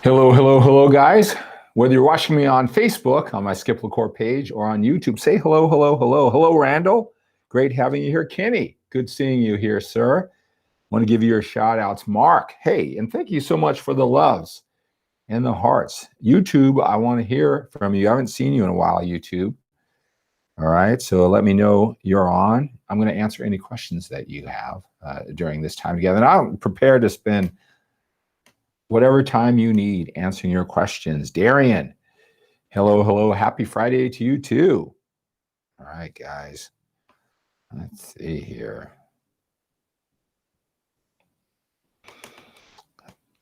Hello, hello, hello, guys. Whether you're watching me on Facebook, on my 𝗪𝗱𝗃𝗂𝗃 page, or on YouTube, say hello, hello, hello. Hello, Randall. Great having you here. Kenny, good seeing you here, sir. Want to give you your shout outs. Mark, hey, and thank you so much for the loves and the hearts. YouTube, I want to hear from you. I haven't seen you in a while, YouTube. All right, so let me know you're on. I'm going to answer any questions that you have during this time together. And I'm prepared to spend whatever time you need answering your questions. Darian, hello, hello. Happy Friday to you too. All right, guys. Let's see here.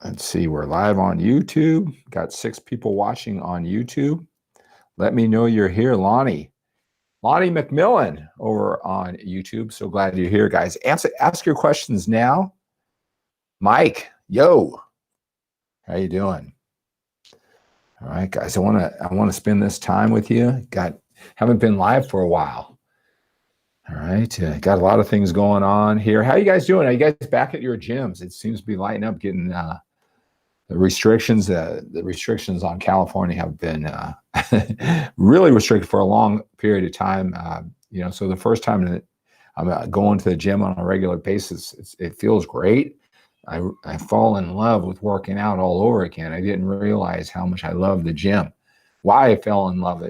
Let's see, we're live on YouTube. Got 6 people watching on YouTube. Let me know you're here, Lonnie. Lonnie McMillan over on YouTube. So glad you're here, guys. Ask your questions now. Mike, yo. How you doing? All right, guys. I want to spend this time with you. Haven't been live for a while. All right, got a lot of things going on here. How you guys doing? Are you guys back at your gyms? It seems to be lighting up, getting the restrictions. The restrictions on California have been really restricted for a long period of time. So the first time that I'm going to the gym on a regular basis, it feels great. I fall in love with working out all over again. I didn't realize how much I love the gym. Why I fell in love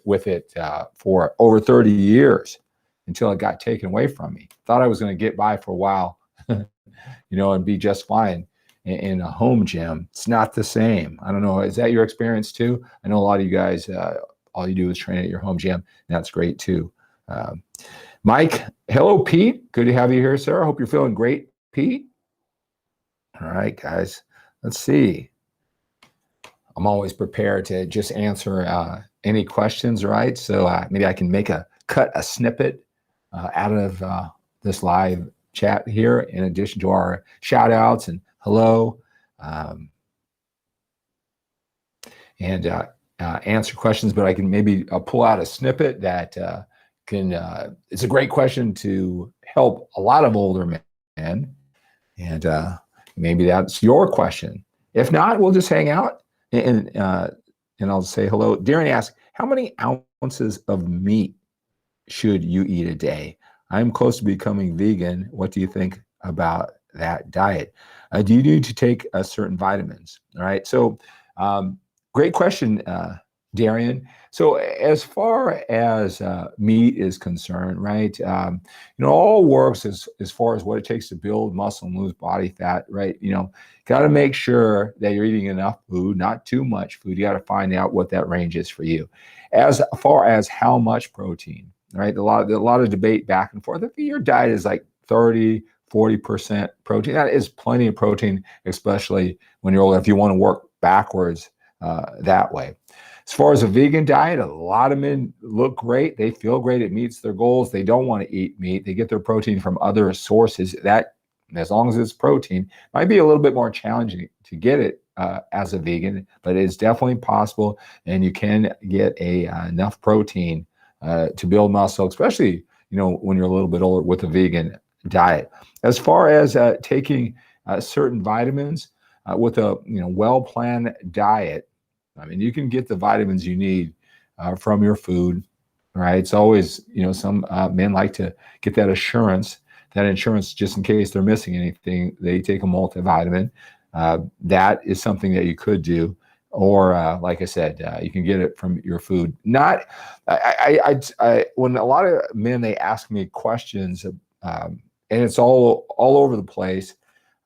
with it for over 30 years until it got taken away from me. Thought I was going to get by for a while, and be just fine in a home gym. It's not the same. I don't know. Is that your experience too? I know a lot of you guys, all you do is train at your home gym. And that's great too. Mike, hello, Pete. Good to have you here, sir. I hope you're feeling great, Pete. All right, guys, let's see. I'm always prepared to just answer any questions, right? So maybe I can cut a snippet out of this live chat here, in addition to our shout outs and hello, and answer questions, but I can maybe pull out a snippet that it's a great question to help a lot of older men, and maybe that's your question. If not, we'll just hang out and I'll say hello. Darren asks, how many ounces of meat should you eat a day? I'm close to becoming vegan. What do you think about that diet? Do you need to take certain vitamins? All right. So great question, Darian. So as far as meat is concerned, right, all works as far as what it takes to build muscle and lose body fat, right? Got to make sure that you're eating enough food, not too much food. You got to find out what that range is for you. As far as how much protein, right? A lot of debate back and forth. If your diet is like 30–40% protein, that is plenty of protein, especially when you're older, if you want to work backwards that way. As far as a vegan diet, a lot of men look great. They feel great. It meets their goals. They don't want to eat meat. They get their protein from other sources. That, as long as it's protein, might be a little bit more challenging to get it as a vegan, but it's definitely possible, and you can get enough protein to build muscle, especially when you're a little bit older with a vegan diet. As far as taking certain vitamins with a well-planned diet, I mean, you can get the vitamins you need from your food, right? It's always, some men like to get that insurance just in case they're missing anything. They take a multivitamin. That is something that you could do. Or like I said, you can get it from your food. When a lot of men, they ask me questions, and it's all over the place.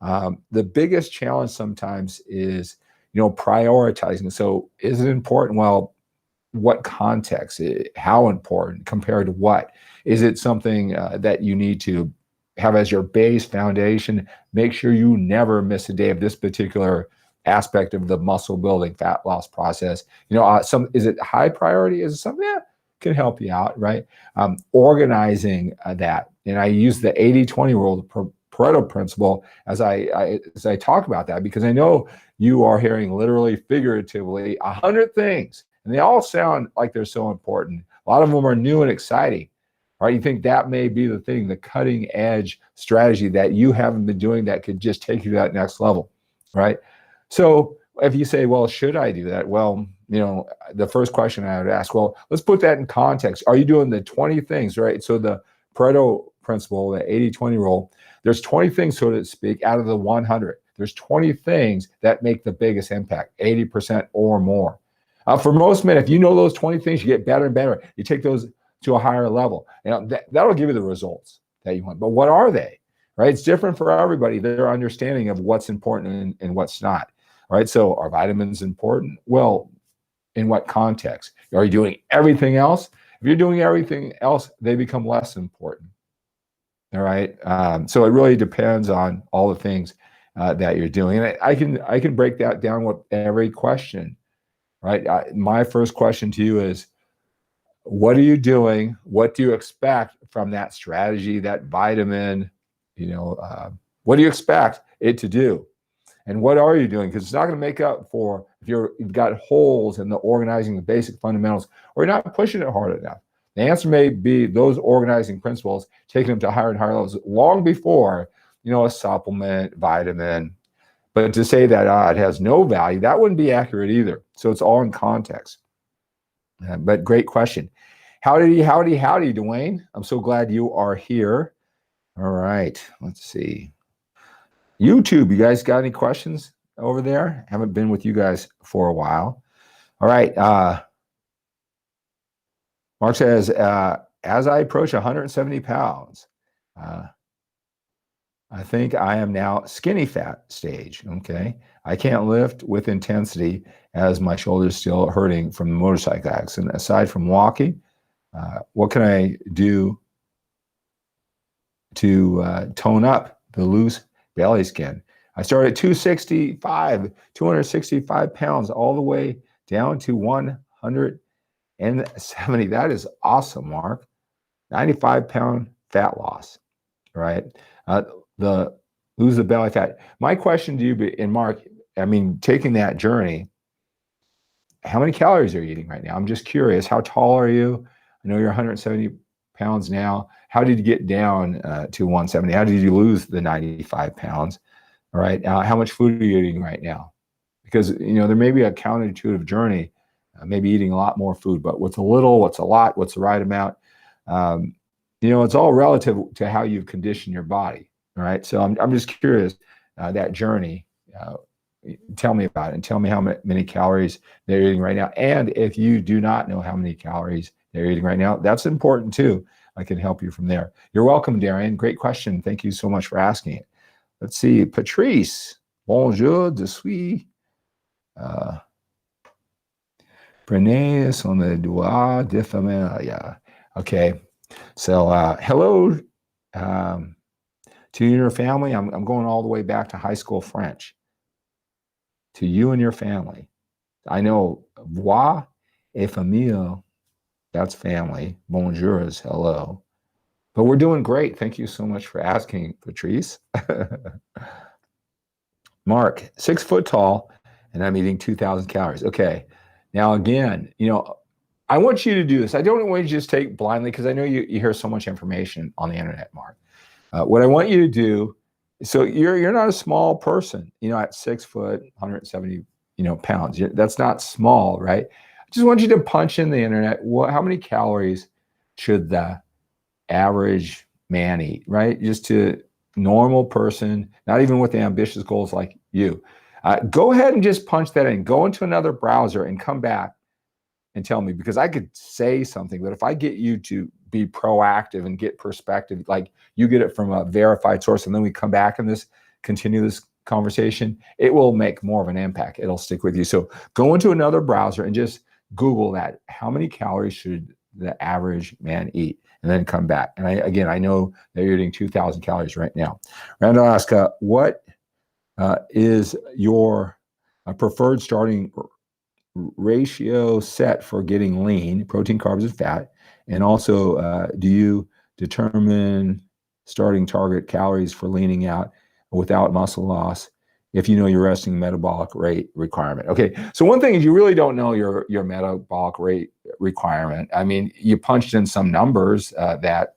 The biggest challenge sometimes is prioritizing. So is it important? Well, what context? How important compared to what? Is it something that you need to have as your base foundation? Make sure you never miss a day of this particular aspect of the muscle building fat loss process. Is it high priority? Is it something that can help you out, right? Organizing that. And I use the 80-20 rule, the Pareto principle, as I talk about that, because I know you are hearing literally, figuratively, 100 things, and they all sound like they're so important. A lot of them are new and exciting, right? You think that may be the thing, the cutting edge strategy that you haven't been doing that could just take you to that next level, right? So if you say, well, should I do that? Well, the first question I would ask, well, let's put that in context. Are you doing the 20 things, right? So the Pareto principle, the 80-20 rule, there's 20 things, so to speak, out of the 100. There's 20 things that make the biggest impact, 80% or more. For most men, if you know those 20 things, you get better and better. You take those to a higher level. That'll give you the results that you want. But what are they, right? It's different for everybody, their understanding of what's important and what's not, right? So are vitamins important? Well, in what context? Are you doing everything else? If you're doing everything else, they become less important. All right. So it really depends on all the things that you're doing. And I can break that down with every question, right? My first question to you is, what are you doing? What do you expect from that strategy, that vitamin? What do you expect it to do? And what are you doing? Because it's not going to make up for if you've got holes in the organizing, the basic fundamentals, or you're not pushing it hard enough. The answer may be those organizing principles, taking them to higher and higher levels long before, a supplement, vitamin. But to say that it has no value, that wouldn't be accurate either. So it's all in context. But great question. Howdy, Dwayne. I'm so glad you are here. All right, let's see. YouTube, you guys got any questions over there? Haven't been with you guys for a while. All right. Mark says, as I approach 170 pounds, I think I am now skinny fat stage. Okay. I can't lift with intensity as my shoulder's still hurting from the motorcycle accident. Aside from walking, what can I do to tone up the loose belly skin? I started at 265 pounds all the way down to 170. That is awesome, Mark. 95-pound fat loss, right? Lose the belly fat. My question to you, and Mark, taking that journey, how many calories are you eating right now? I'm just curious. How tall are you? I know you're 170 pounds now. How did you get down to 170? How did you lose the 95 pounds? All right. How much food are you eating right now? Because, there may be a counterintuitive journey, maybe eating a lot more food, but what's a little, what's a lot, what's the right amount? It's all relative to how you've conditioned your body. All right. So I'm just curious, that journey, tell me about it and tell me how many calories they're eating right now. And if you do not know how many calories they're eating right now, that's important too. I can help you from there. You're welcome, Darian. Great question. Thank you so much for asking it. Let's see. Patrice, bonjour, je suis. Prenez on the doigt de familia. Okay. So hello to you and your family. I'm going all the way back to high school French. To you and your family. I know voix et famille, that's family. Bonjour is hello. But we're doing great. Thank you so much for asking, Patrice. Mark, 6 foot tall, and I'm eating 2,000 calories. Okay. Now, again, I want you to do this. I don't want you to just take blindly, because I know you hear so much information on the internet, Mark. What I want you to do, so you're not a small person, at 6 foot, 170, pounds. That's not small, right? I just want you to punch in the internet. How many calories should the average man eat, right? Just to normal person, not even with the ambitious goals like you. Go ahead and just punch that in. Go into another browser and come back and tell me, because I could say something, but if I get you to be proactive and get perspective, like you get it from a verified source, and then we come back and continue this conversation, it will make more of an impact. It'll stick with you. So go into another browser and just Google that. How many calories should the average man eat? And then come back. And I know that you're eating 2,000 calories right now. Randall asks, what is your preferred starting ratio set for getting lean, protein, carbs, and fat? And also, do you determine starting target calories for leaning out without muscle loss if you know your resting metabolic rate requirement? Okay, so one thing is you really don't know your metabolic rate requirement. You punched in some numbers that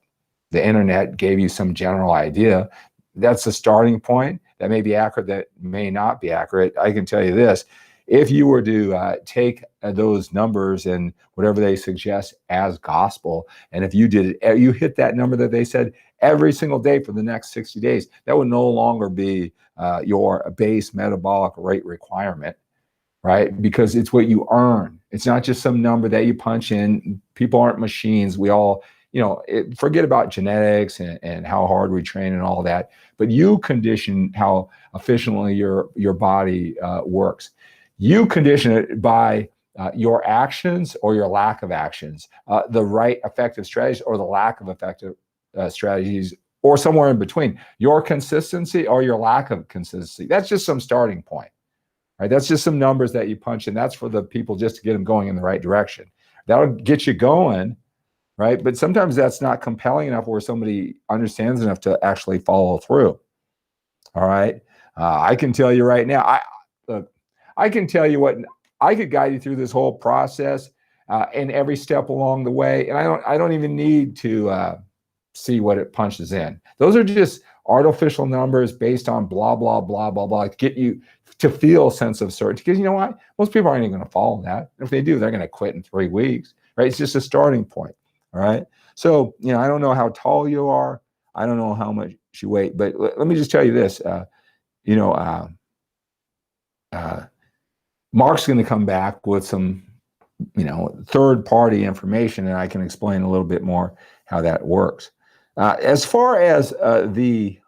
the internet gave you some general idea. That's a starting point. That may be accurate, that may not be accurate. I can tell you this, if you were to take those numbers and whatever they suggest as gospel, and if you did it, you hit that number that they said every single day for the next 60 days, that would no longer be your base metabolic rate requirement, right? Because it's what you earn. It's not just some number that you punch in. People aren't machines. We all, forget about genetics and how hard we train and all that, but you condition how efficiently your body works. You condition it by your actions or your lack of actions, the right effective strategies or the lack of effective strategies, or somewhere in between, your consistency or your lack of consistency. That's just some starting point, right? That's just some numbers that you punch in. That's for the people just to get them going in the right direction. That'll get you going, right? But sometimes that's not compelling enough where somebody understands enough to actually follow through. All right. I can tell you right now, I can tell you what, I could guide you through this whole process and every step along the way. And I don't even need to see what it punches in. Those are just artificial numbers based on blah, blah, blah, blah, blah, to get you to feel a sense of certainty. Because you know what? Most people aren't even going to follow that. If they do, they're going to quit in 3 weeks, right? It's just a starting point. All right. So, I don't know how tall you are. I don't know how much you weigh, but let me just tell you this, Mark's going to come back with some, third-party information, and I can explain a little bit more how that works. As far as the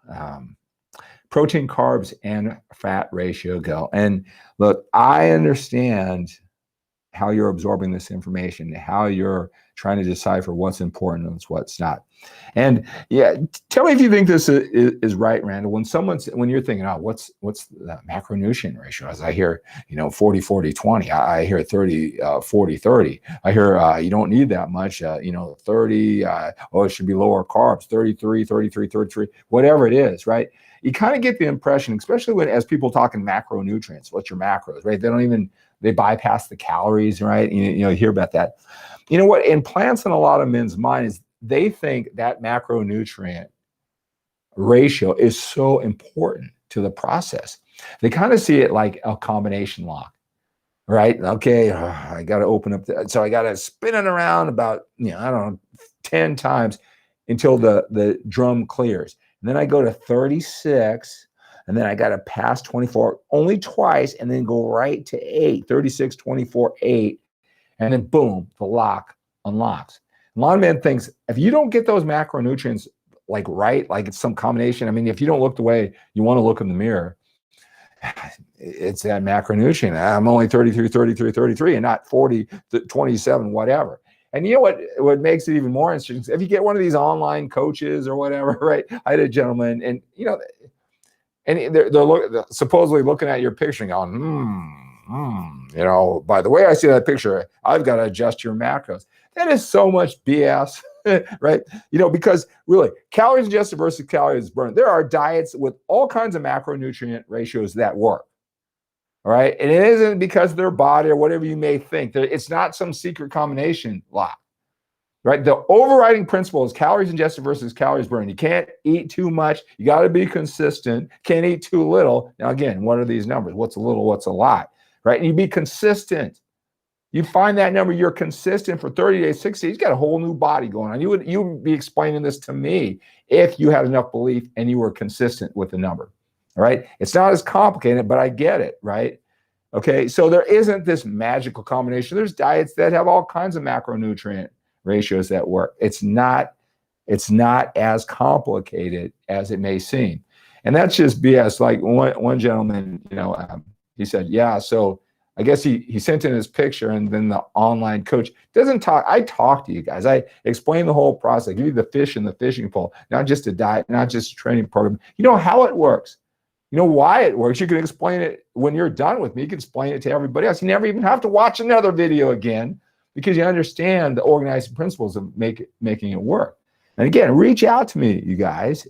protein, carbs, and fat ratio go, and look, I understand how you're absorbing this information, how you're trying to decipher what's important and what's not. And yeah, tell me if you think this is right, Randall. When you're thinking, oh, what's the macronutrient ratio? As I hear, 40-40-20, I hear 30-40-30. I hear you don't need that much, 30, it should be lower carbs, 33, whatever it is, right? You kind of get the impression, especially as people talk in macronutrients, what's your macros, right? They bypass the calories, right? You hear about that. You know what? Implants in a lot of men's minds, they think that macronutrient ratio is so important to the process. They kind of see it like a combination lock, right? Okay, I got to open up, so I got to spin it around about, 10 times until the drum clears. And then I go to 36, and then I got to pass 24 only twice, and then go right to 8, 36, 24, 8. And then boom, the lock unlocks. A lot of men thinks if you don't get those macronutrients right, like it's some combination. I mean, if you don't look the way you want to look in the mirror, it's that macronutrient. I'm only 33, and not 40, 27, whatever. And you know what makes it even more interesting? If you get one of these online coaches or whatever, right? I had a gentleman, and they're supposedly looking at your picture and going, by the way I see that picture, I've got to adjust your macros. That is so much BS, right? Because really, calories ingested versus calories burned. There are diets with all kinds of macronutrient ratios that work, all right? And it isn't because of their body or whatever you may think. It's not some secret combination lock, right? The overriding principle is calories ingested versus calories burned. You can't eat too much. You got to be consistent. Can't eat too little. Now, again, what are these numbers? What's a little? What's a lot? Right? And you be consistent. You find that number, you're consistent for 30 days, 60 days, you got a whole new body going on. You would be explaining this to me if you had enough belief and you were consistent with the number. All right? It's not as complicated, but I get it, right? Okay, so there isn't this magical combination. There's diets that have all kinds of macronutrient ratios that work. It's not as complicated as it may seem. And that's just BS. Like one gentleman, he said, yeah, so I guess he sent in his picture, and then the online coach doesn't talk. I talk to you guys. I explain the whole process. I give you the fish and the fishing pole, not just a diet, not just a training program. You know how it works. You know why it works. You can explain it when you're done with me. You can explain it to everybody else. You never even have to watch another video again because you understand the organizing principles of making it work. And again, reach out to me, you guys,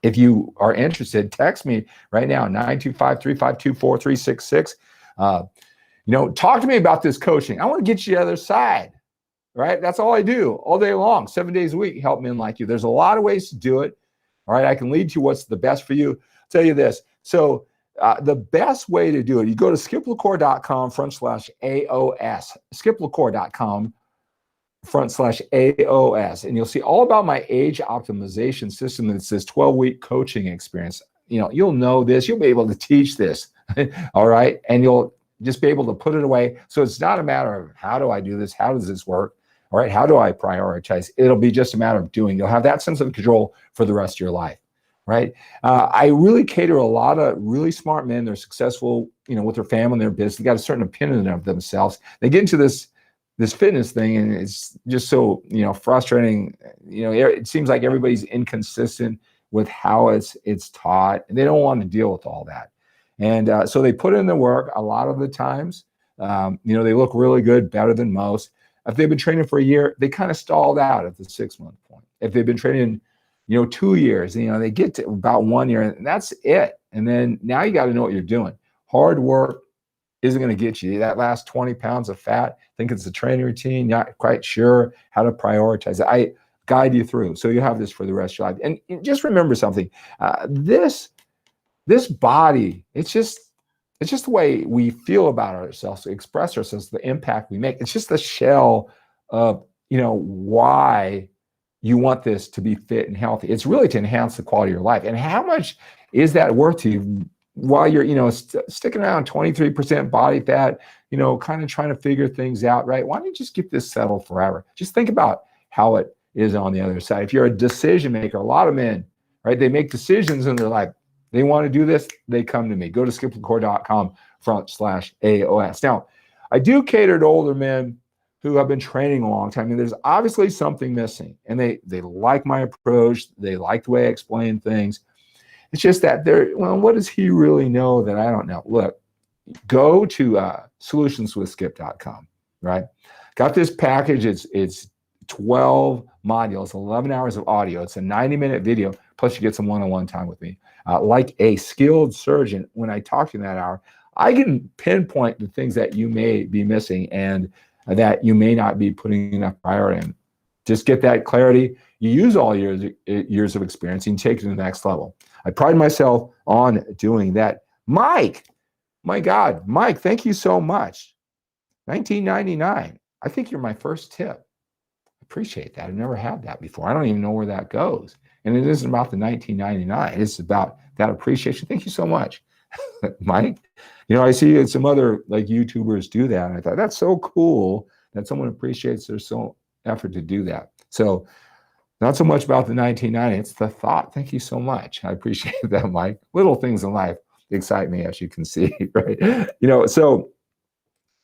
if you are interested. Text me right now, 925-352-4366. Talk to me about this coaching. I want to get you to the other side, right? That's all I do all day long, 7 days a week, help men like you. There's a lot of ways to do it. All right, I can lead you what's the best for you. I'll tell you this. So the best way to do it, you go to 𝗪𝗡𝗂𝗃𝗃/AOS, 𝗪𝗡𝗂𝗃𝗃/AOS, and you'll see all about my age optimization system. That says 12-week coaching experience. You'll know this. You'll be able to teach this, all right? And you'll just be able to put it away. So it's not a matter of how do I do this? How does this work? All right, how do I prioritize? It'll be just a matter of doing. You'll have that sense of control for the rest of your life, right? I really cater a lot of really smart men. They're successful, with their family and their business. They got a certain opinion of themselves. They get into this fitness thing, and it's just so frustrating. It seems like everybody's inconsistent with how it's taught, and they don't want to deal with all that. And so they put in the work a lot of the times. They look really good, better than most. If they've been training for a year, they kind of stalled out at the 6-month point. If they've been training, 2 years, they get to about 1 year, and that's it. And then now you got to know what you're doing. Hard work isn't going to get you that last 20 pounds of fat. Think it's a training routine, not quite sure how to prioritize it. I guide you through, so you have this for the rest of your life. And just remember something: this body, it's just the way we feel about ourselves, express ourselves, the impact we make. It's just the shell of, why you want this to be fit and healthy. It's really to enhance the quality of your life. And how much is that worth to you while you're, sticking around 23% body fat, kind of trying to figure things out, right? Why don't you just get this settled forever? Just think about how it is on the other side. If you're a decision maker, a lot of men, right, they make decisions in their life. They want to do this, they come to me. Go to 𝗪𝗡𝗂𝗃𝗃/AOS. Now, I do cater to older men who have been training a long time, and there's obviously something missing. And they like my approach. They like the way I explain things. It's just that what does he really know that I don't know? Look, go to solutionswithskip.com, right? Got this package. It's 12 modules, 11 hours of audio. It's a 90-minute video, plus you get some one-on-one time with me. Like a skilled surgeon, when I talk to you in that hour, I can pinpoint the things that you may be missing and that you may not be putting enough priority in. Just get that clarity. You use all years of experience and take it to the next level. I pride myself on doing that. Mike, my God, Mike, thank you so much. $19.99. I think you're my first tip. Appreciate that. I've never had that before. I don't even know where that goes. And it isn't about the $19.99. It's about that appreciation. Thank you so much, Mike. I see some other YouTubers do that. And I thought that's so cool that someone appreciates their effort to do that. So not so much about the $19.99. It's the thought. Thank you so much. I appreciate that, Mike. Little things in life excite me, as you can see, right? So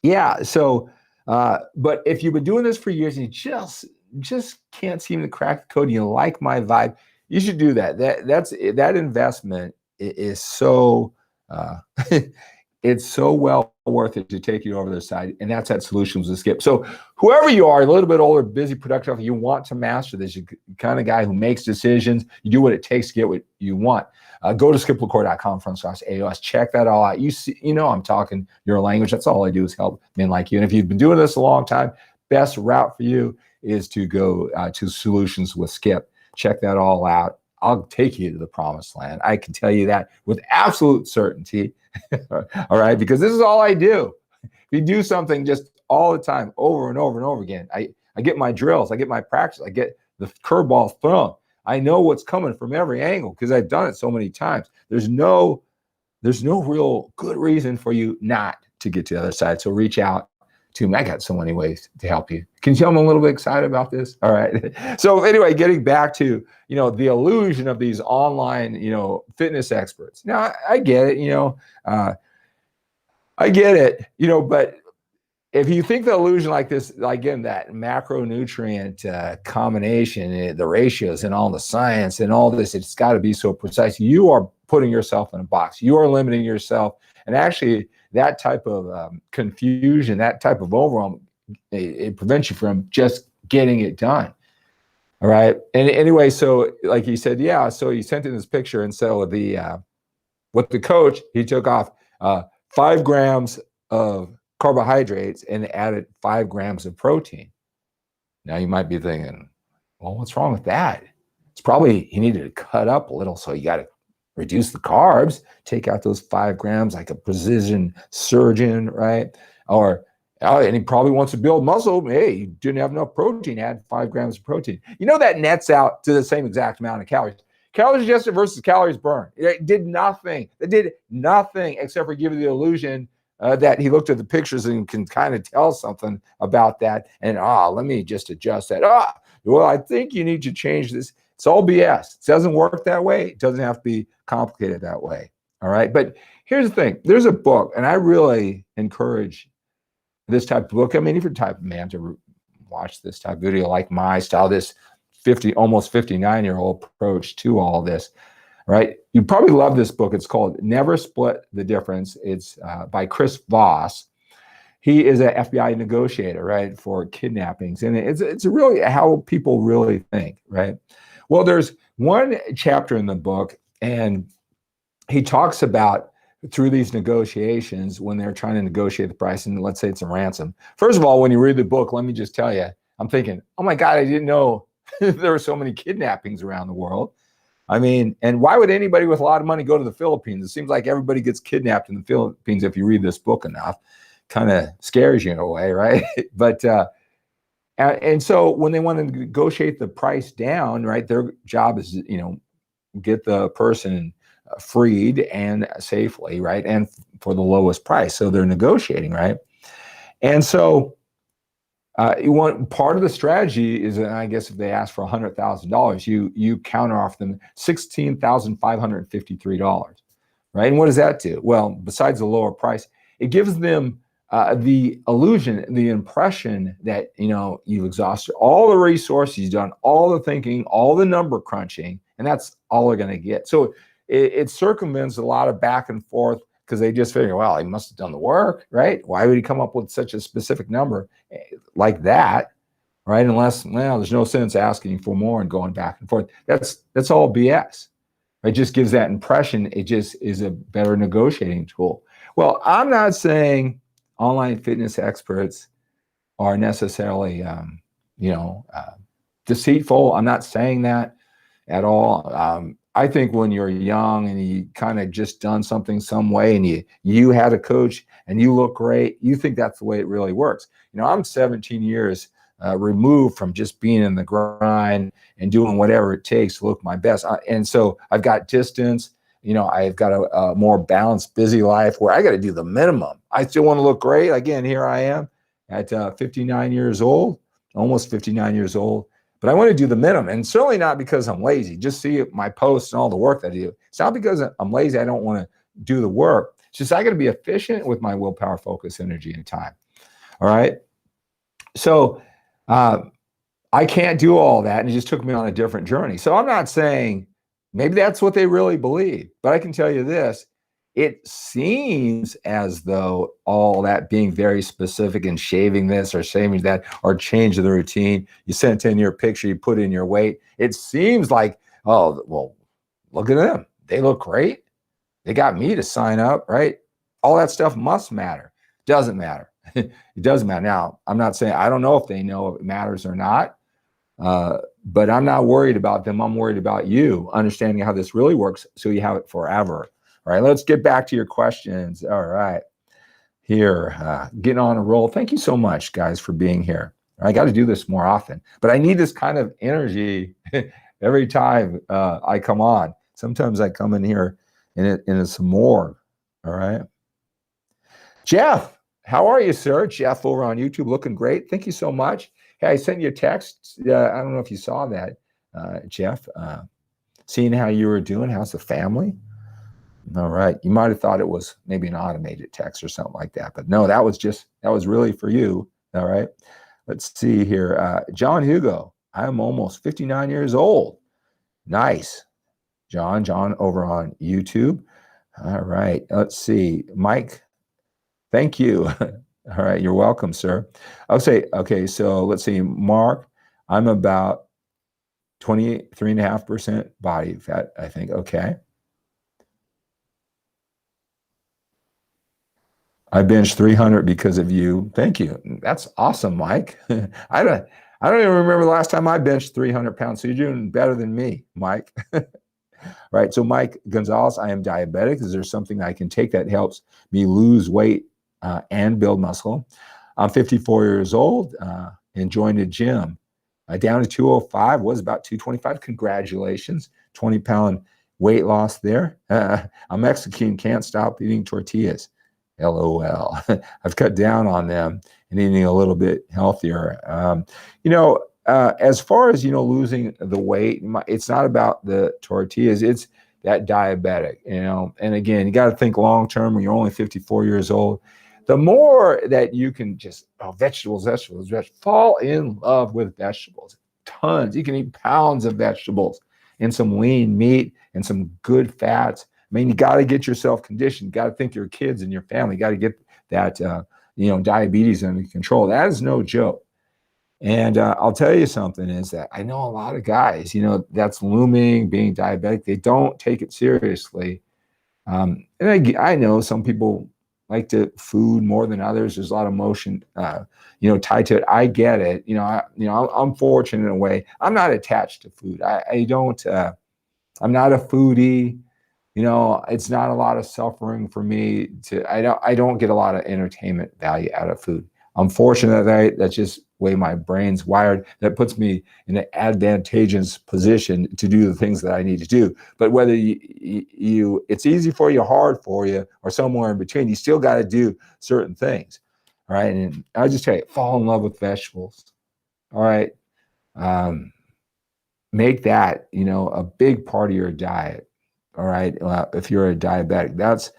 yeah. So, but if you've been doing this for years and you just can't seem to crack the code, and you like my vibe, you should do that. That investment is so it's so well worth it to take you over the side, and that's at Solutions with Skip. So whoever you are, a little bit older, busy, productive, you want to master this, you're the kind of guy who makes decisions, you do what it takes to get what you want. Go to skiplacour.com/AOS. Check that all out. I'm talking your language. That's all I do is help men like you. And if you've been doing this a long time, best route for you is to go to Solutions with Skip. Check that all out. I'll take you to the promised land. I can tell you that with absolute certainty. All right, because this is all I do. If you do something just all the time, over and over and over again, I get my drills, I get my practice, I get the curveball thrown. I know what's coming from every angle because I've done it so many times. There's no real good reason for you not to get to the other side. So reach out to me. I got so many ways to help you. Can you tell I'm a little bit excited about this? All right. So anyway, getting back to, the illusion of these online, fitness experts. Now I get it, I get it, but if you think the illusion like this, again, that macronutrient combination, the ratios and all the science and all this, it's got to be so precise. You are putting yourself in a box. You are limiting yourself. And actually, that type of confusion, that type of overwhelm, it prevents you from just getting it done. All right. And anyway, so like he said, yeah. So he sent in this picture, and so with the coach, he took off 5 grams of carbohydrates and added 5 grams of protein. Now you might be thinking, well, what's wrong with that? It's probably he needed to cut up a little, so you got to reduce the carbs, take out those 5 grams like a precision surgeon, right? Or and he probably wants to build muscle. Hey, you didn't have enough protein, add 5 grams of protein. You know, that nets out to the same exact amount of calories. Calories ingested versus calories burned. It did nothing. It did nothing except for give you the illusion that he looked at the pictures and can kind of tell something about that. And, let me just adjust that. Well, I think you need to change this. It's all BS. It doesn't work that way. It doesn't have to be complicated that way. All right. But here's the thing. There's a book, and I really encourage this type of book. I mean, if you're the type of man to watch this type of video like my style, this almost 59-year-old approach to all this, right? You probably love this book. It's called Never Split the Difference. It's by 𝗪𝗏𝗏. He is an FBI negotiator, right, for kidnappings. And it's really how people really think, right? Well, there's one chapter in the book, and he talks about through these negotiations when they're trying to negotiate the price, and let's say it's a ransom. First of all, when you read the book, let me just tell you, I'm thinking, oh my God, I didn't know there were so many kidnappings around the world. I mean, and why would anybody with a lot of money go to the Philippines? It seems like everybody gets kidnapped in the Philippines if you read this book enough. Kind of scares you in a way, right? But and so when they want to negotiate the price down, right, their job is, get the person freed and safely, right, and for the lowest price. So they're negotiating, right? And so you want part of the strategy is, I guess, if they ask for $100,000, you counter off them $16,553, right? And what does that do? Well, besides the lower price, it gives them the illusion, the impression that you've exhausted all the resources, you've done all the thinking, all the number crunching, and that's all they're going to get. So it circumvents a lot of back and forth because they just figure, well, he must have done the work, right? Why would he come up with such a specific number like that, right? Unless, well, there's no sense asking for more and going back and forth. That's all BS. It just gives that impression. It just is a better negotiating tool. Well, I'm not saying online fitness experts are necessarily, deceitful. I'm not saying that at all. I think when you're young and you kind of just done something some way and you had a coach and you look great, you think that's the way it really works. I'm 17 years removed from just being in the grind and doing whatever it takes to look my best. And so I've got distance, I've got a more balanced, busy life where I got to do the minimum. I still want to look great. Again, here I am at 59 years old, almost 59 years old. But I want to do the minimum, and certainly not because I'm lazy. Just see my posts and all the work that I do. It's not because I'm lazy. I don't want to do the work. It's just I got to be efficient with my willpower, focus, energy, and time. All right. So I can't do all that, and it just took me on a different journey. So I'm not saying maybe that's what they really believe, but I can tell you this. It seems as though all that being very specific and shaving this or shaving that or change the routine, you sent in your picture, you put in your weight. It seems like, oh, well, look at them. They look great. They got me to sign up, right? All that stuff must matter. Doesn't matter. It doesn't matter. Now, I'm not saying, I don't know if they know if it matters or not, but I'm not worried about them. I'm worried about you understanding how this really works so you have it forever. All right, let's get back to your questions. All right, here, getting on a roll. Thank you so much, guys, for being here. I got to do this more often, but I need this kind of energy every time I come on. Sometimes I come in here and it's more. All right, Jeff, how are you, sir? Jeff over on YouTube, looking great. Thank you so much. Hey, I sent you a text. I don't know if you saw that, Jeff. Seeing how you were doing. How's the family? All right. You might have thought it was maybe an automated text or something like that, but no, that was really for you. All right. Let's see here. John Hugo, I'm almost 59 years old. Nice. John over on YouTube. All right. Let's see. Mike, thank you. All right. You're welcome, sir. I'll say, okay. So let's see. Mark, I'm about 23.5% body fat, I think. Okay. I benched 300 because of you. Thank you. That's awesome, Mike. I don't even remember the last time I benched 300 pounds. So you're doing better than me, Mike. Right. So Mike Gonzalez, I am diabetic. Is there something I can take that helps me lose weight and build muscle? I'm 54 years old and joined a gym. Down to 205, was about 225. Congratulations. 20-pound weight loss there. I'm Mexican, can't stop eating tortillas. LOL. I've cut down on them and eating a little bit healthier. As far as, losing the weight, it's not about the tortillas. It's that diabetic, and again, you got to think long-term when you're only 54 years old. The more that you can just, vegetables, fall in love with vegetables, tons. You can eat pounds of vegetables and some lean meat and some good fats. I mean, you got to get yourself conditioned. You got to think your kids and your family. You got to get that, diabetes under control. That is no joke. And I'll tell you something is that I know a lot of guys, that's looming, being diabetic. They don't take it seriously. And I know some people like to food more than others. There's a lot of emotion, tied to it. I get it. I'm fortunate in a way. I'm not attached to food. I don't. I'm not a foodie. It's not a lot of suffering for me I don't get a lot of entertainment value out of food. I'm fortunate that's just the way my brain's wired. That puts me in an advantageous position to do the things that I need to do. But whether it's easy for you, hard for you, or somewhere in between, you still got to do certain things. All right. And I'll just tell you, fall in love with vegetables. All right. Make that, a big part of your diet. All right. If you're a diabetic,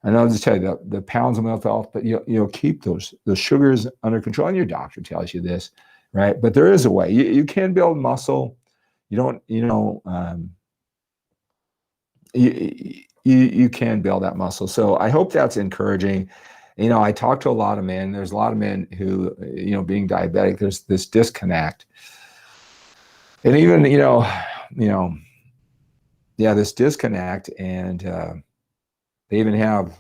and I'll just tell you the pounds of mental health, but keep those sugars under control. And your doctor tells you this, right? But there is a way. You can build muscle. You don't, you can build that muscle. So I hope that's encouraging. I talk to a lot of men. There's a lot of men who, being diabetic, there's this disconnect. And even, this disconnect, and they even have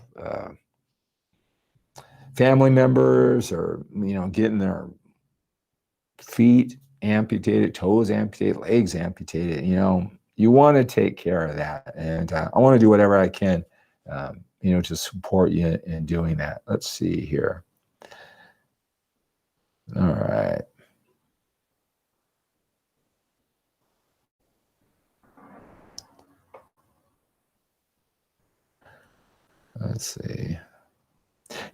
family members or, getting their feet amputated, toes amputated, legs amputated. You want to take care of that. And I want to do whatever I can, to support you in doing that. Let's see here. All right. Let's see.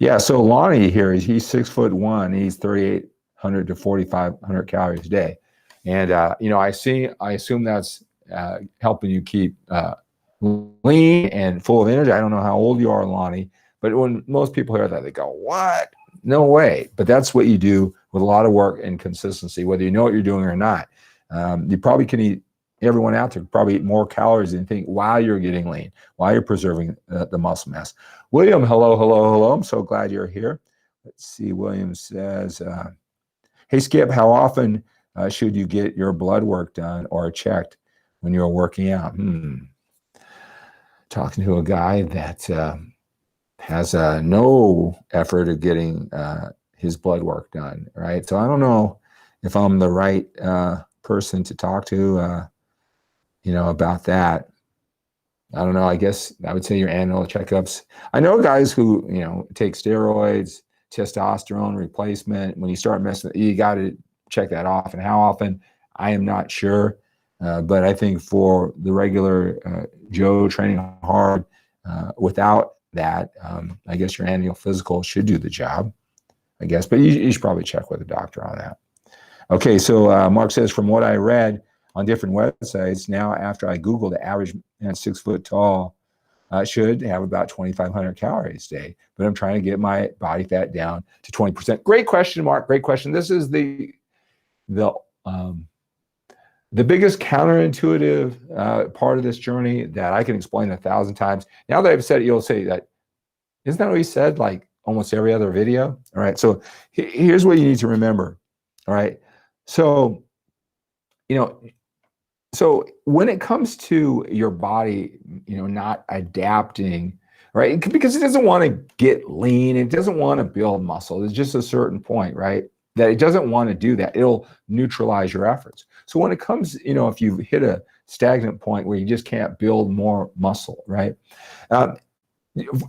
Yeah, so Lonnie here, he's 6'1", he's 3,800 to 4,500 calories a day, and I assume that's helping you keep lean and full of energy. I don't know how old you are, Lonnie, but when most people hear that, they go, "What? No way!" But that's what you do with a lot of work and consistency, whether you know what you're doing or not. You probably can eat. Everyone out there probably eat more calories than you think while you're getting lean, while you're preserving the muscle mass. William, hello. I'm so glad you're here. Let's see. William says, hey, Skip, how often should you get your blood work done or checked when you're working out? Talking to a guy that has no effort of getting his blood work done, right? So I don't know if I'm the right person to talk to, about that. I don't know. I guess I would say your annual checkups. I know guys who, take steroids, testosterone replacement. When you start messing, you got to check that off. And how often, I am not sure. But I think for the regular Joe training hard without that, I guess your annual physical should do the job, I guess. But you should probably check with a doctor on that. Okay, so Mark says, from what I read on different websites, now after I Google the average man 6 foot tall should have about 2,500 calories a day, but I'm trying to get my body fat down to 20%. Great question, Mark. Great question. This is the biggest counterintuitive part of this journey that I can explain 1,000 times. Now that I've said it, you'll say that, isn't that what he said like almost every other video? All right. So here's what you need to remember. All right. So, so when it comes to your body, not adapting, right? Because it doesn't want to get lean. It doesn't want to build muscle. There's just a certain point, right? That it doesn't want to do that. It'll neutralize your efforts. So when it comes, if you hit a stagnant point where you just can't build more muscle, right?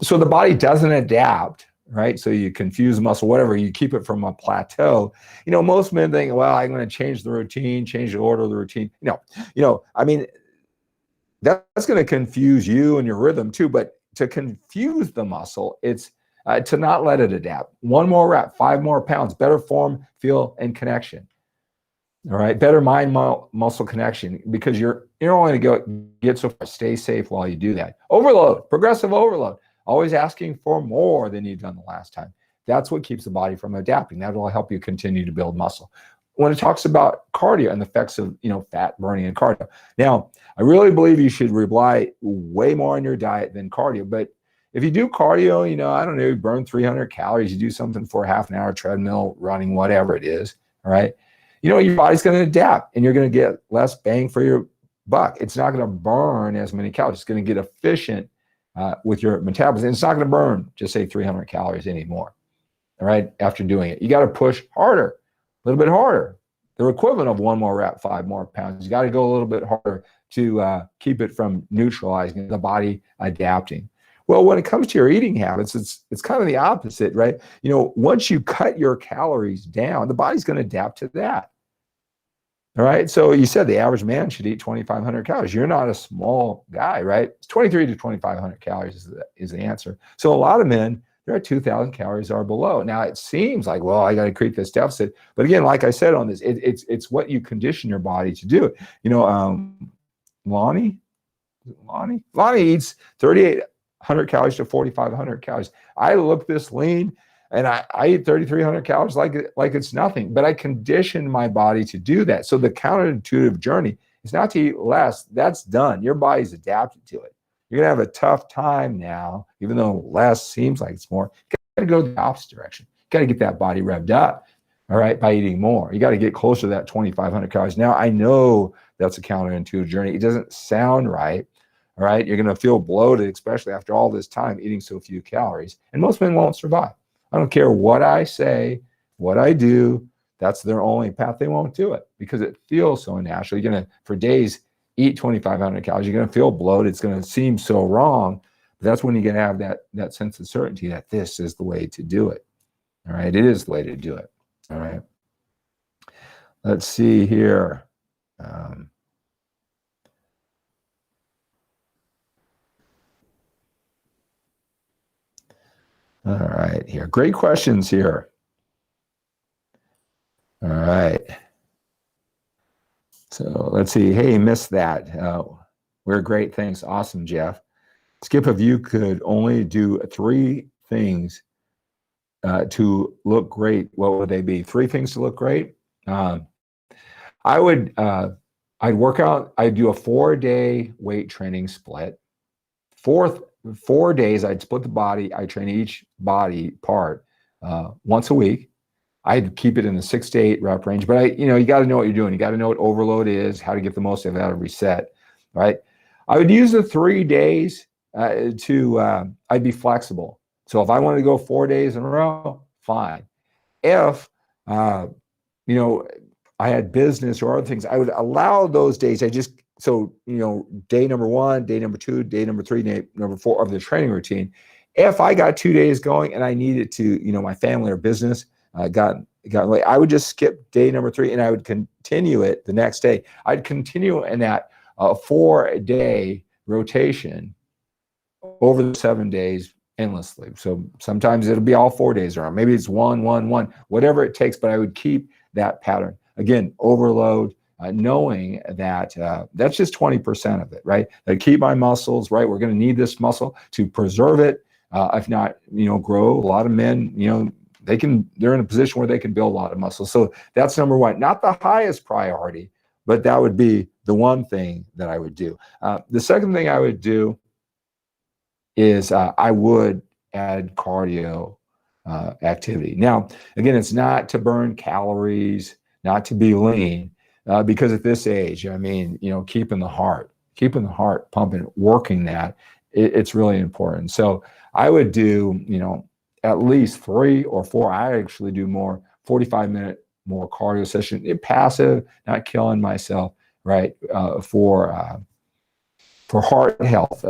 So the body doesn't adapt, right? So you confuse muscle, whatever, you keep it from a plateau. Most men think, well, I'm going to change the routine, change the order of the routine. I mean, that's going to confuse you and your rhythm too. But to confuse the muscle, it's to not let it adapt. One more rep, 5 more pounds, better form, feel, and connection. All right, better mind muscle connection, because you're only going to get so far. Stay safe while you do that. Overload, progressive overload, always asking for more than you've done the last time. That's what keeps the body from adapting. That will help you continue to build muscle. When it talks about cardio and the effects of fat burning and cardio, now I really believe you should rely way more on your diet than cardio. But if you do cardio, I don't know, you burn 300 calories, you do something for half an hour, treadmill, running, whatever it is, all right? Your body's going to adapt and you're going to get less bang for your buck. It's not going to burn as many calories. It's going to get efficient with your metabolism. And it's not going to burn, just say 300 calories anymore, all right, after doing it. You got to push harder, a little bit harder. The equivalent of 1 more rep, 5 more pounds. You got to go a little bit harder to keep it from neutralizing, the body adapting. Well, when it comes to your eating habits, it's kind of the opposite, right? Once you cut your calories down, the body's going to adapt to that. All right. So you said the average man should eat 2,500 calories. You're not a small guy, right? It's 23 to 2,500 calories is the answer. So a lot of men, they're at 2,000 calories or below. Now it seems like, well, I got to create this deficit. But again, like I said on this, it's what you condition your body to do. Lonnie eats 3,800 calories to 4,500 calories. I look this lean. And I eat 3,300 calories like it's nothing, but I conditioned my body to do that. So the counterintuitive journey is not to eat less. That's done. Your body's adapted to it. You're going to have a tough time now, even though less seems like it's more. You got to go the opposite direction. You got to get that body revved up, all right, by eating more. You got to get closer to that 2,500 calories. Now, I know that's a counterintuitive journey. It doesn't sound right, all right? You're going to feel bloated, especially after all this time eating so few calories. And most men won't survive. I don't care what I say, what I do, that's their only path. They won't do it because it feels so natural. You're going to, for days, eat 2,500 calories. You're going to feel bloated. It's going to seem so wrong. But that's when you're going to have that sense of certainty that this is the way to do it. All right. It is the way to do it. All right. Let's see here. All right, here. Great questions here. All right. So let's see. Hey, missed that. We're great. Thanks. Awesome, Jeff. Skip, if you could only do 3 things to look great, what would they be? 3 things to look great? I'd work out. I'd do a 4-day weight training split. 4 days, I'd split the body. I train each body part once a week. I'd keep it in the 6 to 8 rep range, but you got to know what you're doing. You got to know what overload is, how to get the most of it out of reset, right? I would use the 3 days I'd be flexible. So if I wanted to go 4 days in a row, fine. If, I had business or other things, I would allow those days. Day number 1, day number 2, day number 3, day number 4 of the training routine. If I got 2 days going and I needed to, my family or business got late, I would just skip day number 3 and I would continue it the next day. I'd continue in that 4-day rotation over the 7 days endlessly. So sometimes it'll be all 4 days around. Maybe it's 1, 1, 1, whatever it takes, but I would keep that pattern. Again, overload. Knowing that that's just 20% of it, right? I keep my muscles, right? We're going to need this muscle to preserve it. If not, grow. A lot of men, they're in a position where they can build a lot of muscle. So that's number 1. Not the highest priority, but that would be the one thing that I would do. The second thing I would do is I would add cardio activity. Now, again, it's not to burn calories, not to be lean. Because at this age, keeping the heart pumping, working that, it's really important. So I would do, at least 3 or 4. I actually do more 45-minute more cardio session, passive, not killing myself, right? For heart health,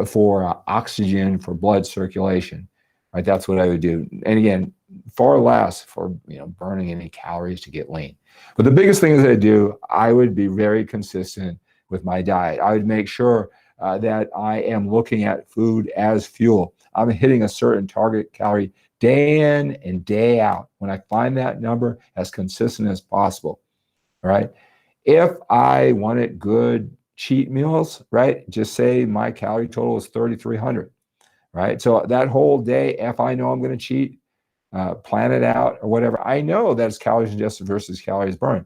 for oxygen, for blood circulation, right? That's what I would do. And again, far less for burning any calories to get lean. But the biggest thing that I do, I would be very consistent with my diet. I would make sure that I am looking at food as fuel. I'm hitting a certain target calorie day in and day out. When I find that number as consistent as possible, right? If I wanted good cheat meals, right? Just say my calorie total is 3,300, right? So that whole day, if I know I'm going to cheat, plan it out or whatever, I know that's calories ingested versus calories burned.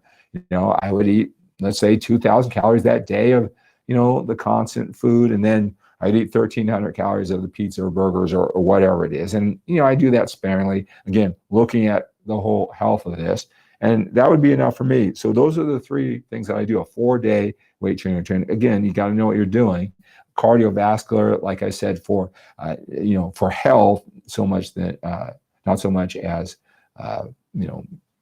I would eat, let's say 2,000 calories that day of, the constant food. And then I'd eat 1,300 calories of the pizza or burgers or whatever it is. And, I do that sparingly, again, looking at the whole health of this. And that would be enough for me. So those are the three things that I do: a 4-day weight training. Again, you got to know what you're doing. Cardiovascular, like I said, for for health, so much that not so much as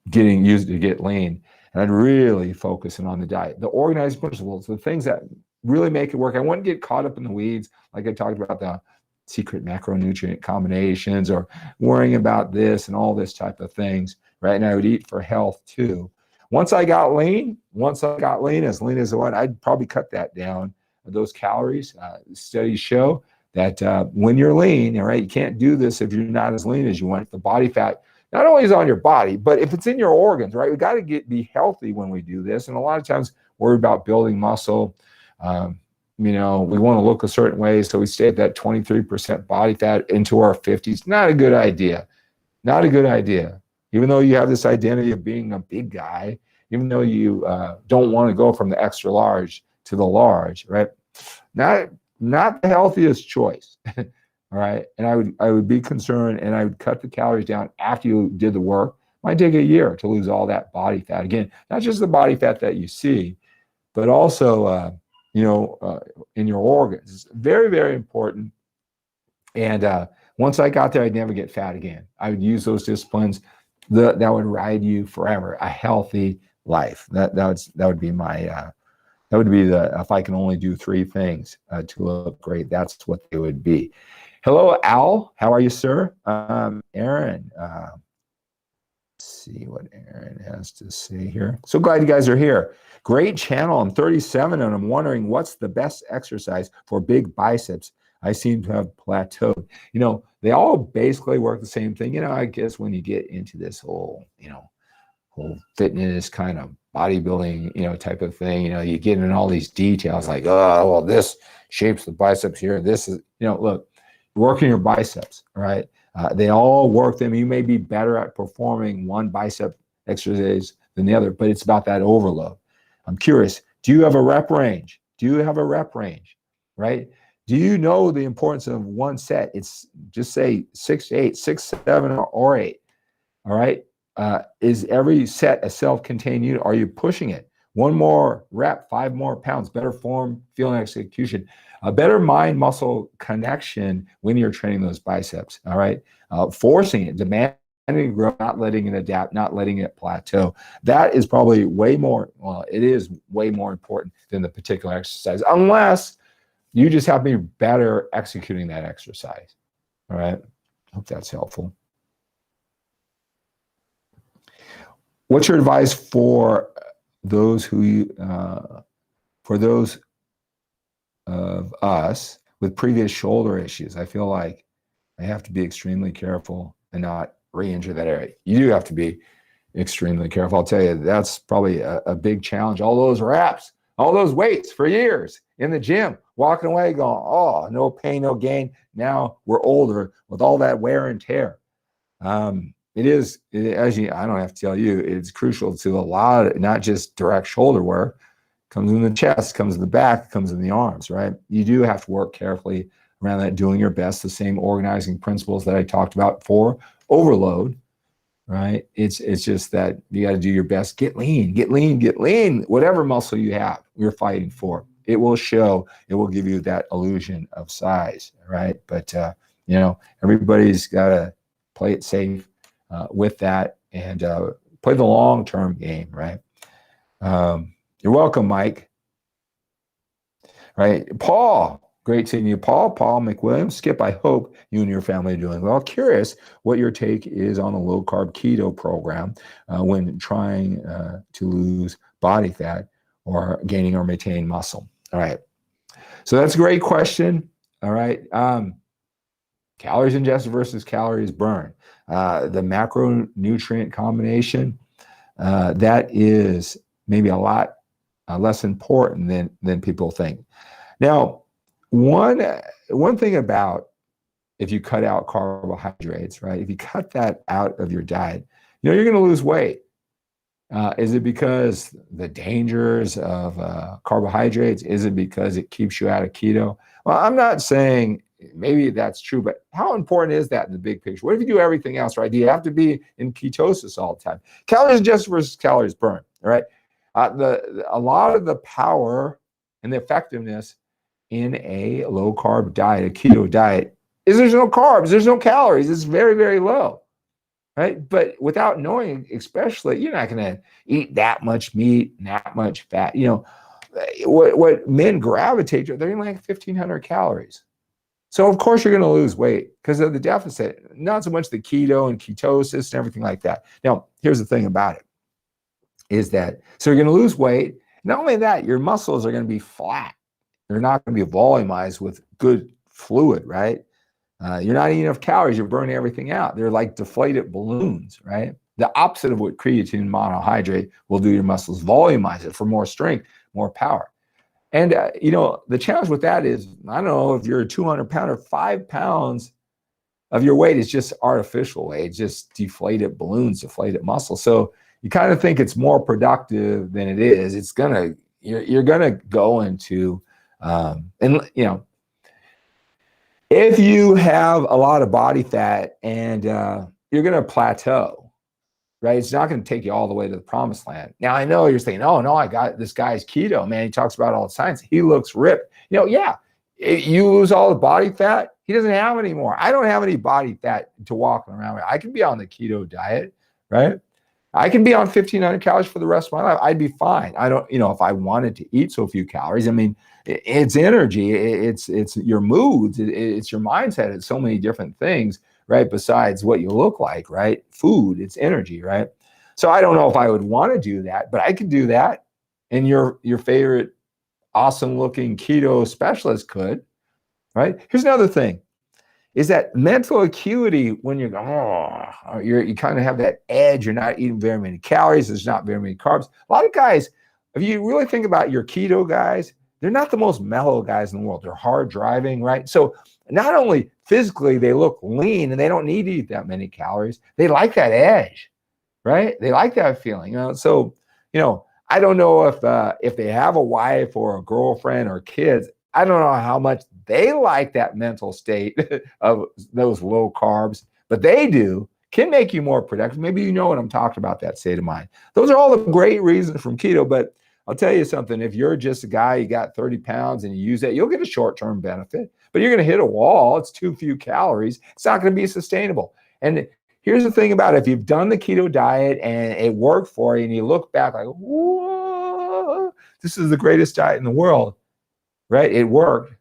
getting used to get lean. And I'd really focusing on the diet, the organizing principles, the things that really make it work. I wouldn't get caught up in the weeds, like I talked about the secret macronutrient combinations or worrying about this and all this type of things. Right. And I would eat for health too. Once I got lean, as lean as what, I'd probably cut that down, those calories. Studies show that when you're lean, all right, you can't do this if you're not as lean as you want. The body fat not only is on your body, but if it's in your organs, right? We got to be healthy when we do this. And a lot of times worry about building muscle. We want to look a certain way, so we stay at that 23% body fat into our 50s. Not a good idea. Not a good idea. Even though you have this identity of being a big guy, even though you don't want to go from the extra large to the large, right? Not the healthiest choice, all right? And I would be concerned, and I would cut the calories down after you did the work. Might take a year to lose all that body fat. Again, not just the body fat that you see, but also in your organs. It's very, very important. And once I got there, I'd never get fat again. I would use those disciplines that would ride you forever, a healthy life. That would be my that would be if I can only do 3 things to look great, that's what they would be. Hello, Al. How are you, sir? Aaron. Let's see what Aaron has to say here. So glad you guys are here. Great channel. I'm 37 and I'm wondering what's the best exercise for big biceps. I seem to have plateaued. They all basically work the same thing. I guess when you get into this whole fitness kind of bodybuilding, type of thing, you get in all these details like, oh, well, this shapes the biceps here. This is, look, working your biceps, right? They all work them. You may be better at performing one bicep exercise than the other, but it's about that overload. I'm curious, do you have a rep range? Right? Do you know the importance of one set? It's just say 6 to 8, 6, 7, or 8. All right. Is every set a self-contained unit? Are you pushing it? 1 more rep, 5 more pounds, better form, feel, and execution, a better mind-muscle connection when you're training those biceps. All right. Forcing it, demanding to grow, not letting it adapt, not letting it plateau. That is probably it is way more important than the particular exercise, unless you just have to be better executing that exercise. All right. Hope that's helpful. What's your advice for those of us with previous shoulder issues? I feel like I have to be extremely careful and not re-injure that area. You do have to be extremely careful. I'll tell you, that's probably a big challenge. All those reps, all those weights for years in the gym, walking away going, oh, no pain, no gain. Now we're older with all that wear and tear. As I don't have to tell you, it's crucial to a lot, not just direct shoulder wear. Comes in the chest, comes in the back, comes in the arms, right? You do have to work carefully around that, doing your best, the same organizing principles that I talked about for overload, right? It's just that you got to do your best. Get lean, whatever muscle you have, you're fighting for. It will show, it will give you that illusion of size, right? But, everybody's got to play it safe with that and play the long-term game, right? You're welcome, Mike. right? Paul, great seeing you, Paul 𝗪𝗪𝗀𝗃. Skip, I hope you and your family are doing well. Curious what your take is on the low-carb keto program when trying to lose body fat or gaining or maintaining muscle. All right. So that's a great question. All right. Calories ingested versus calories burned. The macronutrient combination, that is maybe a lot less important than people think. Now, one thing about if you cut out carbohydrates, right? If you cut that out of your diet, you're going to lose weight. Is it because the dangers of carbohydrates? Is it because it keeps you out of keto? Well, I'm not saying maybe that's true, but how important is that in the big picture? What if you do everything else, right? Do you have to be in ketosis all the time? Calories ingested versus calories burned, right? A lot of the power and the effectiveness in a low-carb diet, a keto diet, is there's no carbs, there's no calories. It's very, very low, right? But without knowing, especially, you're not going to eat that much meat, that much fat. What men gravitate to, they're eating like 1,500 calories. So of course you're going to lose weight because of the deficit, not so much the keto and ketosis and everything like that. Now, here's the thing about it, is that, so you're going to lose weight. Not only that, your muscles are going to be flat. They're not going to be volumized with good fluid, right? You're not eating enough calories. You're burning everything out. They're like deflated balloons, right? The opposite of what creatine monohydrate will do to your muscles, volumize it for more strength, more power. And, the challenge with that is, I don't know, if you're a 200-pounder, 5 pounds of your weight is just artificial weight. It's just deflated balloons, deflated muscle. So you kind of think it's more productive than it is. It's you're gonna go into, if you have a lot of body fat and you're gonna plateau, right? It's not going to take you all the way to the promised land. Now, I know you're saying, oh, no, I got this guy's keto, man. He talks about all the science. He looks ripped. Yeah, you lose all the body fat. He doesn't have any more. I don't have any body fat to walk around with. I can be on the keto diet, right? I can be on 1,500 calories for the rest of my life. I'd be fine. I don't, if I wanted to eat so few calories, I mean, it's energy. It's your moods. It's your mindset. It's so many different things, right? Besides what you look like, right? Food, it's energy, right? So I don't know if I would want to do that, but I could do that. And your favorite awesome looking keto specialist could, right? Here's another thing, is that mental acuity when you kind of have that edge. You're not eating very many calories. There's not very many carbs. A lot of guys, if you really think about your keto guys, they're not the most mellow guys in the world. They're hard driving, right? So not only physically they look lean and they don't need to eat that many calories, they like that edge, right? They like that feeling. So, I don't know if they have a wife or a girlfriend or kids. I don't know how much they like that mental state of those low carbs, but they do. Can make you more productive. Maybe you know what I'm talking about, that state of mind. Those are all the great reasons from keto, but I'll tell you something. If you're just a guy, you got 30 pounds and you use that, you'll get a short-term benefit, but you're going to hit a wall. It's too few calories. It's not going to be sustainable. And here's the thing about it. If you've done the keto diet and it worked for you and you look back like, whoa, this is the greatest diet in the world, right? It worked.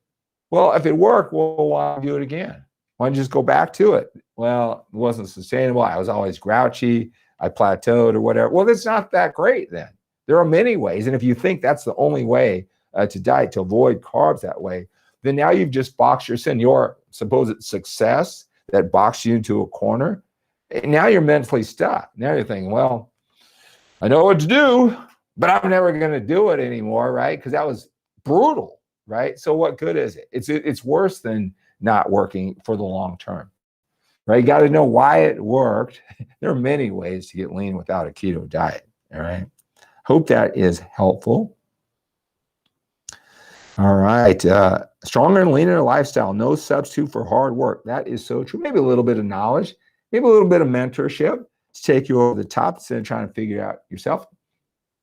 Well, if it worked, well, why do it again? Why don't you just go back to it? Well, it wasn't sustainable. I was always grouchy. I plateaued or whatever. Well, that's not that great then. There are many ways. And if you think that's the only way to diet, to avoid carbs that way, then now you've just boxed yourself in. Your supposed success that boxed you into a corner, and now you're mentally stuck. Now you're thinking, well, I know what to do, but I'm never going to do it anymore, right? Because that was brutal, right? So what good is it? It's worse than not working for the long term, right? You got to know why it worked. There are many ways to get lean without a keto diet, all right? Hope that is helpful. All right. Stronger and leaner lifestyle, no substitute for hard work. That is so true. Maybe a little bit of knowledge, maybe a little bit of mentorship to take you over the top instead of trying to figure it out yourself,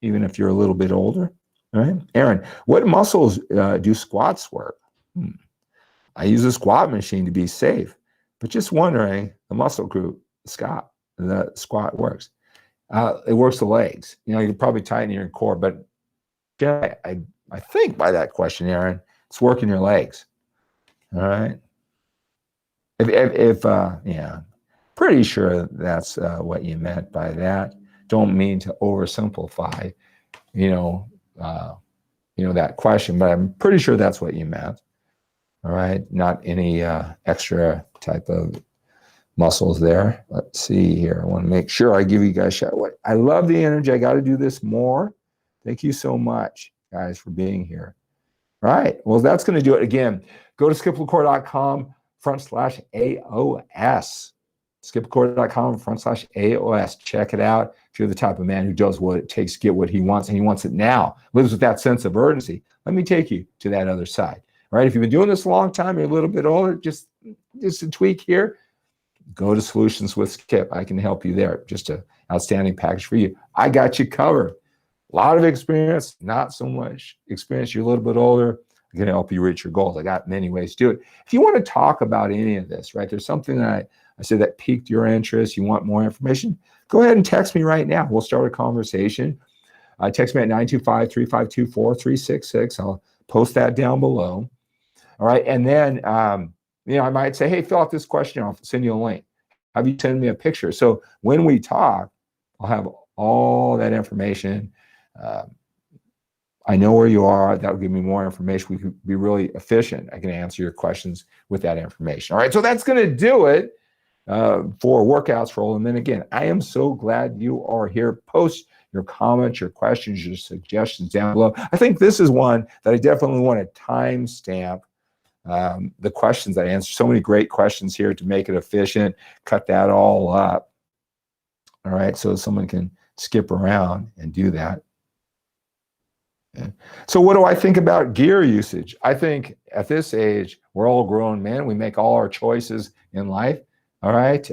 even if you're a little bit older. All right. Aaron, what muscles do squats work? I use a squat machine to be safe, but just wondering the muscle group, the squat works. It works the legs. You can probably tighten your core, but yeah, I think by that question, Aaron, It's working your legs. All right. Yeah, pretty sure that's what you meant by that. Don't mean to oversimplify, that question, but I'm pretty sure that's what you meant. All right. Not any extra type of muscles there. Let's see here. I want to make sure I give you guys a shout. I love the energy. I got to do this more. Thank you so much, guys, for being here. All right. Well, that's going to do it. Again, go to 𝗪𝗡𝗂𝗪.com/AOS. 𝗪𝗡𝗂𝗪.com/AOS. Check it out. If you're the type of man who does what it takes to get what he wants, and he wants it now, lives with that sense of urgency, let me take you to that other side. All right. If you've been doing this a long time, you're a little bit older, just a tweak here. Go to Solutions with Skip. I can help you there. Just an outstanding package for you. I got you covered. A lot of experience, not so much experience. You're a little bit older. I'm going to help you reach your goals. I got many ways to do it. If you want to talk about any of this, right, there's something that I said that piqued your interest, you want more information, go ahead and text me right now. We'll start a conversation. Text me at 925-352-4366. I'll post that down below. All right. And then, I might say, hey, fill out this question. I'll send you a link. Have you send me a picture? So when we talk, I'll have all that information. I know where you are. That will give me more information. We can be really efficient. I can answer your questions with that information. All right. So that's going to do it for workouts for all. And then again, I am so glad you are here. Post your comments, your questions, your suggestions down below. I think this is one that I definitely want to timestamp. The questions I answer, so many great questions here to make it efficient, cut that all up. All right, so someone can skip around and do that. Okay. So what do I think about gear usage? I think at this age, we're all grown men. We make all our choices in life. All right,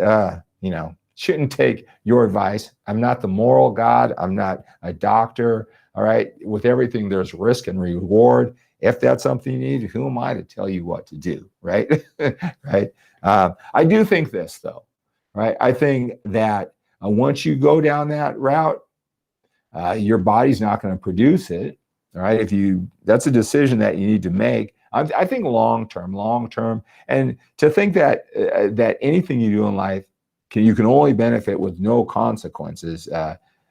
shouldn't take your advice. I'm not the moral God. I'm not a doctor. All right, with everything, there's risk and reward. If that's something you need, who am I to tell you what to do, right? Right. I do think this, though, right? I think that once you go down that route, your body's not going to produce it, all right? That's a decision that you need to make. I think long term, and to think that that anything you do in life, you can only benefit with no consequences.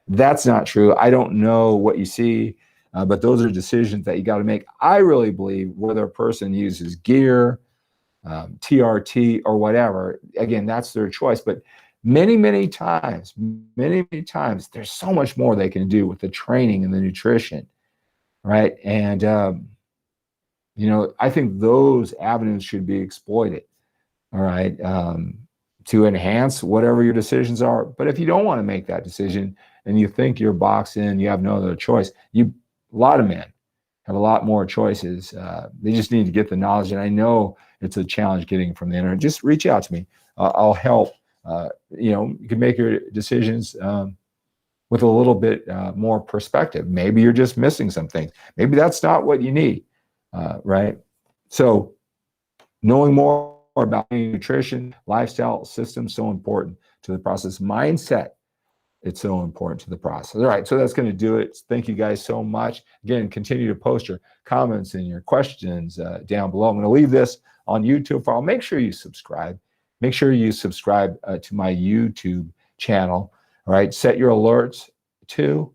That's not true. I don't know what you see. But those are decisions that you got to make. I really believe whether a person uses gear, TRT, or whatever, again, that's their choice. But many times, there's so much more they can do with the training and the nutrition, right? And, I think those avenues should be exploited, all right, to enhance whatever your decisions are. But if you don't want to make that decision and you think you're boxed in, you have no other choice, a lot of men have a lot more choices. They just need to get the knowledge. And I know it's a challenge getting from the internet. Just reach out to me. I'll help. You can make your decisions with a little bit more perspective. Maybe you're just missing some things. Maybe that's not what you need, right? So knowing more about nutrition, lifestyle, systems, so important to the process. Mindset, it's so important to the process. All right, so that's going to do it. Thank you guys so much. Again, continue to post your comments and your questions down below. I'm going to leave this on YouTube for all. Make sure you subscribe. Make sure you subscribe to my YouTube channel. All right, set your alerts too.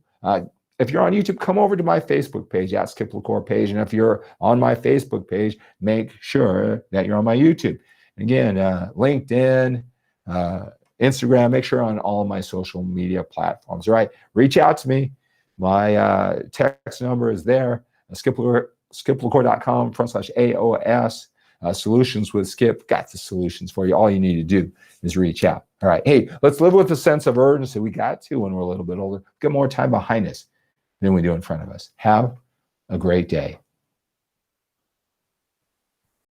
If you're on YouTube, come over to my Facebook page, @𝗪𝗡𝗪𝗘 page. And if you're on my Facebook page, make sure that you're on my YouTube. Again, LinkedIn, Instagram, make sure on all of my social media platforms. All right, reach out to me. My text number is there, 𝗪𝗡𝗪𝗘.com/AOS. Solutions with Skip, got the solutions for you. All you need to do is reach out. All right, hey, let's live with a sense of urgency. We got to when we're a little bit older. Get more time behind us than we do in front of us. Have a great day.